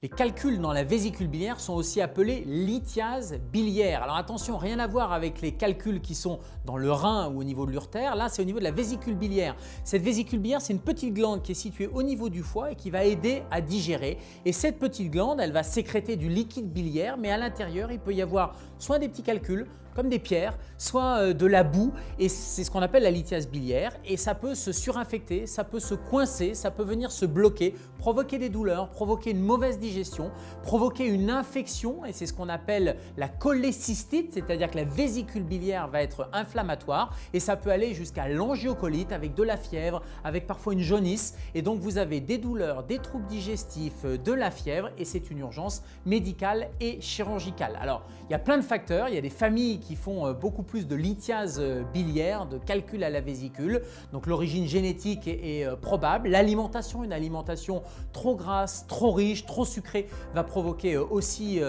Les calculs dans la vésicule biliaire sont aussi appelés lithiases biliaires. Alors attention, rien à voir avec les calculs qui sont dans le rein ou au niveau de l'urtère. Là, c'est au niveau de la vésicule biliaire. Cette vésicule biliaire, c'est une petite glande qui est située au niveau du foie et qui va aider à digérer. Et cette petite glande, elle va sécréter du liquide biliaire, mais à l'intérieur, il peut y avoir soit des petits calculs, comme des pierres, soit de la boue, et c'est ce qu'on appelle la lithiase biliaire, et ça peut se surinfecter, ça peut se coincer, ça peut venir se bloquer, provoquer des douleurs, provoquer une mauvaise digestion, provoquer une infection, et c'est ce qu'on appelle la cholécystite, c'est-à-dire que la vésicule biliaire va être inflammatoire, et ça peut aller jusqu'à l'angiocolite avec de la fièvre, avec parfois une jaunisse, et donc vous avez des douleurs, des troubles digestifs, de la fièvre, et c'est une urgence médicale et chirurgicale. Alors, il y a plein de facteurs, il y a des familles qui font beaucoup plus de lithiase biliaire, de calcul à la vésicule. Donc l'origine génétique est probable. L'alimentation, une alimentation trop grasse, trop riche, trop sucrée va provoquer aussi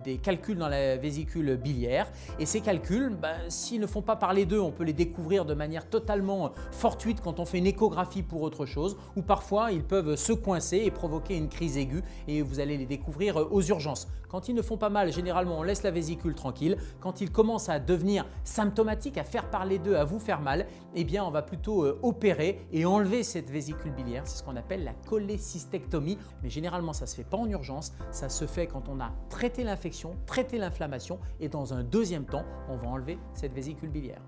des calculs dans la vésicule biliaire. Et ces calculs, s'ils ne font pas parler d'eux, on peut les découvrir de manière totalement fortuite quand on fait une échographie pour autre chose, ou parfois ils peuvent se coincer et provoquer une crise aiguë et vous allez les découvrir aux urgences. Quand ils ne font pas mal, généralement on laisse la vésicule tranquille. Quand ils commencent à devenir symptomatiques, à faire parler d'eux, à vous faire mal, eh bien on va plutôt opérer et enlever cette vésicule biliaire. C'est ce qu'on appelle la cholécystectomie. Mais généralement ça ne se fait pas en urgence, ça se fait quand on a traité l'infection, traité l'inflammation et dans un deuxième temps, on va enlever cette vésicule biliaire.